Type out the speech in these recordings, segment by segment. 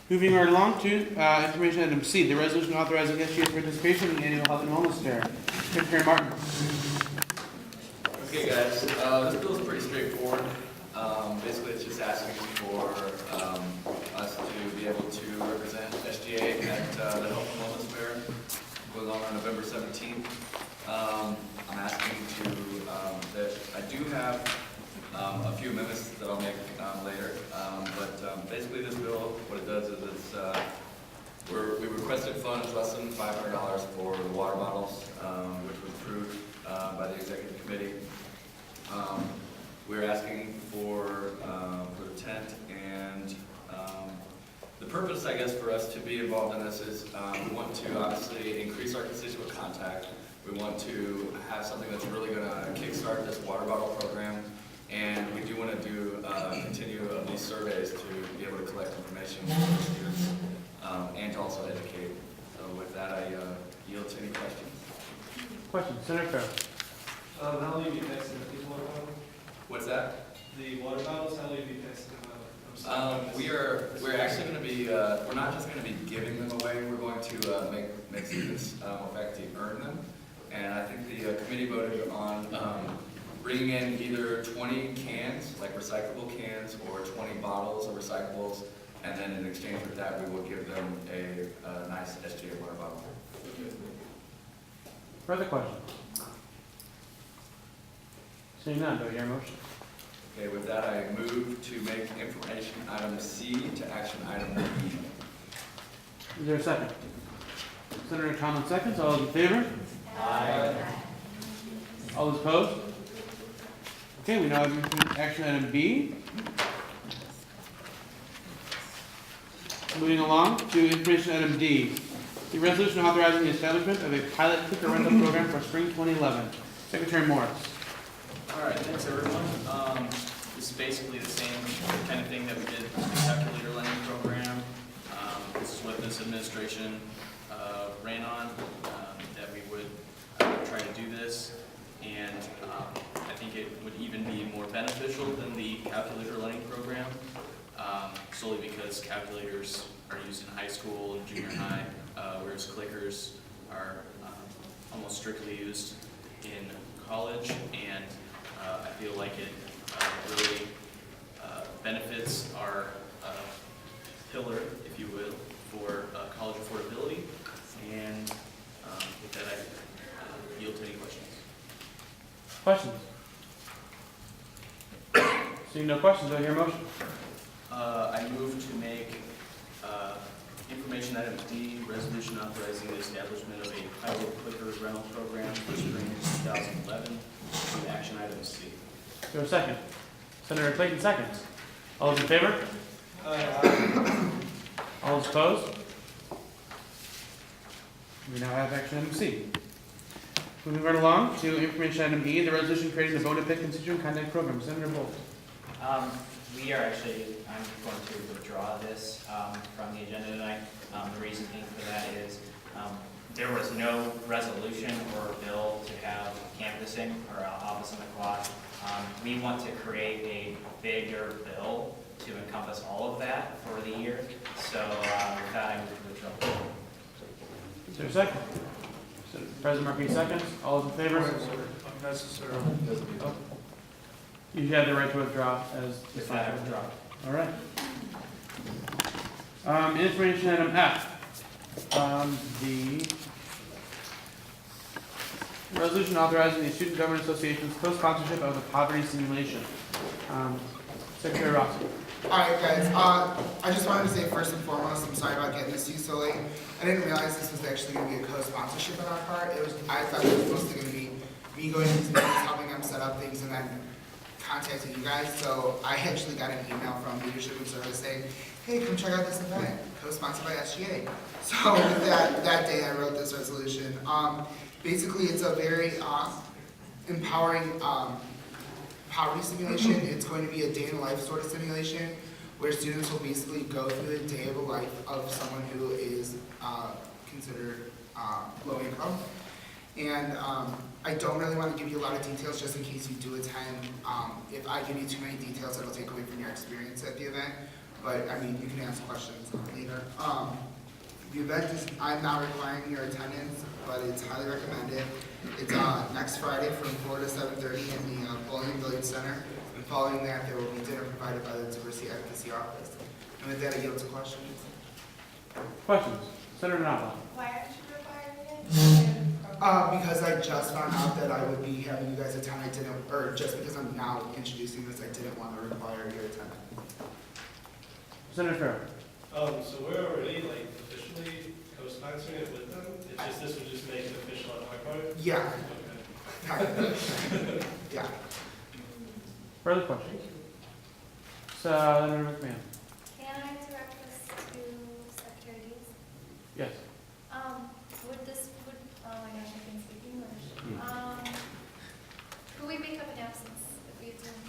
Moving right along to information item C, the resolution authorizing SGA participation in the annual health and wellness fair. Secretary Martin. Okay, guys, this bill is pretty straightforward. Basically, it's just asking for us to be able to represent SGA at the Health and Wellness Fair going on November 17th. I'm asking that I do have a few amendments that I'll make later, but basically this bill, what it does is we requested funds less than $500 for the water bottles, which was approved by the executive committee. We're asking for the tent, and the purpose, I guess, for us to be involved in this is we want to obviously increase our constituent contact. We want to have something that's really going to kickstart this water bottle program, and we do want to do continue these surveys to be able to collect information from the students and to also educate. So with that, I yield to any questions. Questions, Senator Farrell. How will you be passing these water bottles? What's that? The water bottles, how will you be passing them out? We're actually going to be, we're not just going to be giving them away, we're going to make students effectively earn them. And I think the committee voted on bringing in either 20 cans, like recyclable cans, or 20 bottles of recyclables, and then in exchange for that, we will give them a nice SGA water bottle. Further questions? Seeing none, do I hear a motion? Okay, with that, I move to make information item C to action item B. Is there a second? Senator Tomlin seconds. All those in favor? Aye. All those opposed? Okay, we now have action item B. Moving along to information item D. The resolution authorizing the establishment of a pilot cooker rental program for spring 2011. Secretary Morris. All right, thanks everyone. This is basically the same kind of thing that we did with the calculator lending program. This is what this administration ran on, that we would try to do this. And I think it would even be more beneficial than the calculator lending program, solely because calculators are used in high school and junior high, whereas clickers are almost strictly used in college. And I feel like it really benefits our pillar, if you will, for college affordability. And with that, I yield to any questions. Questions? Seeing no questions, do I hear a motion? I move to make information item D, resolution authorizing the establishment of a pilot clicker rental program for spring 2011, to action item C. Is there a second? Senator Clayton seconds. All those in favor? All those opposed? We now have action item C. Moving right along to information item E, the resolution creating the Bona Pitt Constituent Contact Program. Senator Bolt. I'm going to withdraw this from the agenda tonight. The reason being for that is there was no resolution or bill to have canvassing or office in the clock. We want to create a bigger bill to encompass all of that for the year. So with that, I move to withdraw. Is there a second? President Marquis seconds. All those in favor? Unnecessary. Oh. You have the right to withdraw as With that, I withdraw. All right. Information item F. The resolution authorizing the Student Government Association's co-sponsorship of the poverty simulation. Secretary Rossi. Alright guys, I just wanted to say first and foremost, I'm sorry about getting this to you so late. I didn't realize this was actually going to be a co-sponsorship on our part. I thought it was mostly going to be me going to these meetings, helping them set up things, and then contacting you guys. So I actually got an email from Leadership and Service saying, hey, come check out this event, co-sponsored by SGA. So with that day I wrote this resolution. Basically it's a very empowering poverty simulation. It's going to be a day in the life sort of simulation where students will basically go through the day of the life of someone who is considered low income. And I don't really want to give you a lot of details just in case you do attend. If I give you too many details, it'll take away from your experience at the event. but I mean, you can ask questions later. The event is, I'm not requiring your attendance, but it's highly recommended. It's next Friday from 4 to 7:30 in the Bowling Village Center. And following that, there will be dinner provided by the Diversity Advocacy Office. And with that, I yield to questions. Questions? Senator Nava. Why aren't you requiring it? Because I just found out that I would be having you guys attend, I didn't, or just because I'm now introducing this, I didn't want to require your attendance. Senator Farrell. So we're already like officially co-sponsoring it with them? It's just, this would just make it official on our part? Yeah. Okay. Yeah. Further questions? Senator McMahon. Can I direct this to Secretary Deeds? Yes. Oh my gosh, I can speak English. Could we make up an absence if we attend?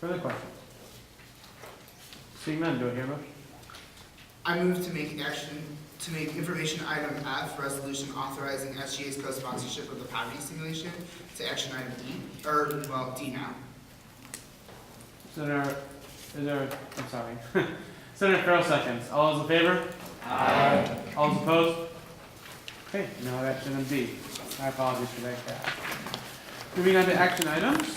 Further questions? Seeing none, do I hear a motion? I move to make information item F, resolution authorizing SGA's co-sponsorship of the poverty simulation to action item E, or, well, D now. Senator, I'm sorry. Senator Farrell seconds. All those in favor? Aye. All those opposed? Okay, no action on D. My apologies for that, Kat. Moving on to action items.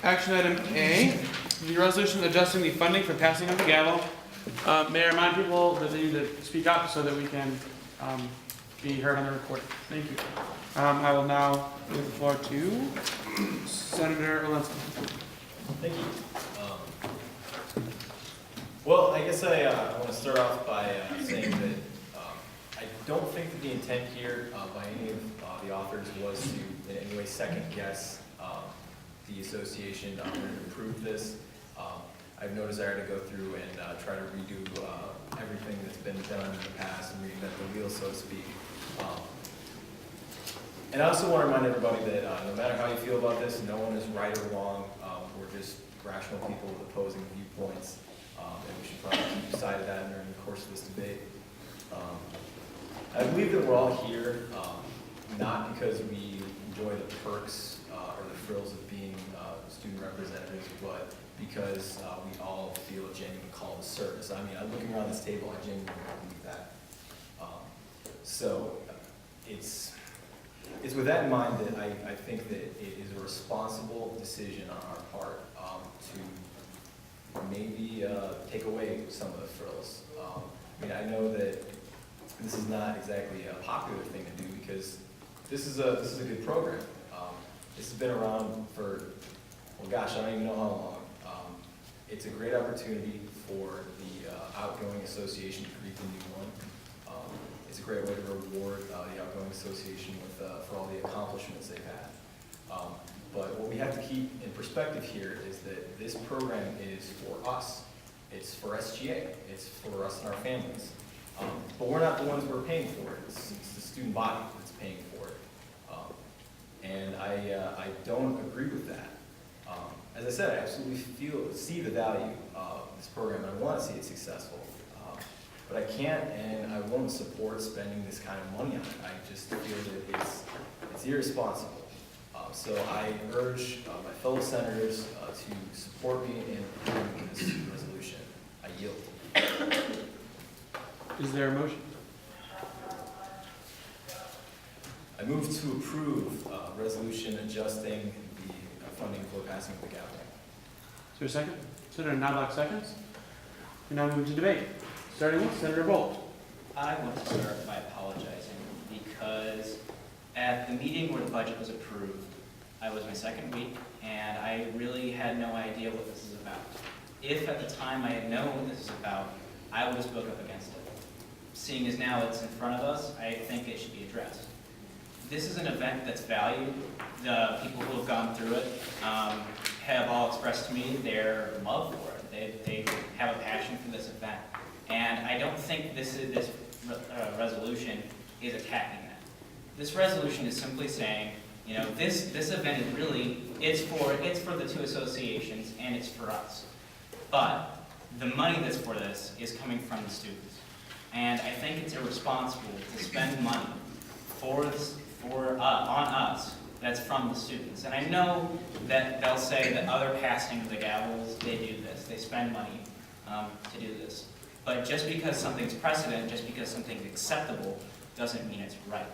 Action item A, the resolution adjusting the funding for passing of the gavel. May I remind people that they need to speak up so that we can be heard on the recording. Thank you. I will now give the floor to Senator Olinsky. Thank you. Well, I guess I want to start off by saying that I don't think that the intent here by any of the authors was to in any way second guess the association to approve this. I have no desire to go through and try to redo everything that's been done in the past and reinvent the wheel, so to speak. And I also want to remind everybody that no matter how you feel about this, no one is right or wrong. We're just rational people with opposing viewpoints, and we should probably keep sight of that during the course of this debate. I believe that we're all here not because we enjoy the perks or the frills of being student representatives, but because we all feel a genuine call to service. I mean, I'm looking around this table, I genuinely believe that. So it's with that in mind that I think that it is a responsible decision on our part to maybe take away some of the frills. I mean, I know that this is not exactly a popular thing to do because this is a good program. This has been around for, well, gosh, I don't even know how long. It's a great opportunity for the outgoing association to create a new one. It's a great way to reward the outgoing association with for all the accomplishments they've had. But what we have to keep in perspective here is that this program is for us. It's for SGA. It's for us and our families. But we're not the ones who are paying for it. It's the student body that's paying for it. And I don't agree with that. As I said, I absolutely see the value of this program, and I want to see it successful. But I can't and I won't support spending this kind of money on it. I just feel that it's irresponsible. So I urge my fellow senators to support me in approving this resolution. I yield. Is there a motion? I move to approve resolution adjusting the funding for passing of the gavel. Is there a second? Senator Knobloch seconds. We now move to debate. Starting with Senator Bolt. I want to start by apologizing because at the meeting where the budget was approved, I was my second week and I really had no idea what this is about. If at the time I had known what this is about, I would have spoke up against it. Seeing as now it's in front of us, I think it should be addressed. This is an event that's valued. The people who have gone through it have all expressed to me their love for it. They have a passion for this event. And I don't think this resolution is attacking that. This resolution is simply saying, you know, this event is really, it's for the two associations and it's for us. But the money that's for this is coming from the students. And I think it's irresponsible to spend money on us, that's from the students. And I know that they'll say that other passing of the gavels, they do this, they spend money to do this. But just because something's precedent, just because something's acceptable, doesn't mean it's right.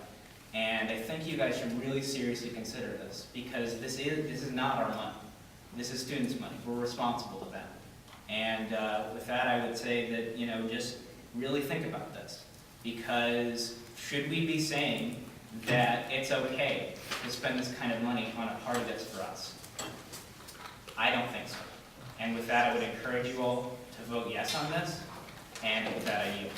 And I think you guys should really seriously consider this, because this is not our money. This is students' money. We're responsible to them. And with that, I would say that, you know, just really think about this. Because should we be saying that it's okay to spend this kind of money on a party that's for us? I don't think so. And with that, I would encourage you all to vote yes on this. And with that, I yield.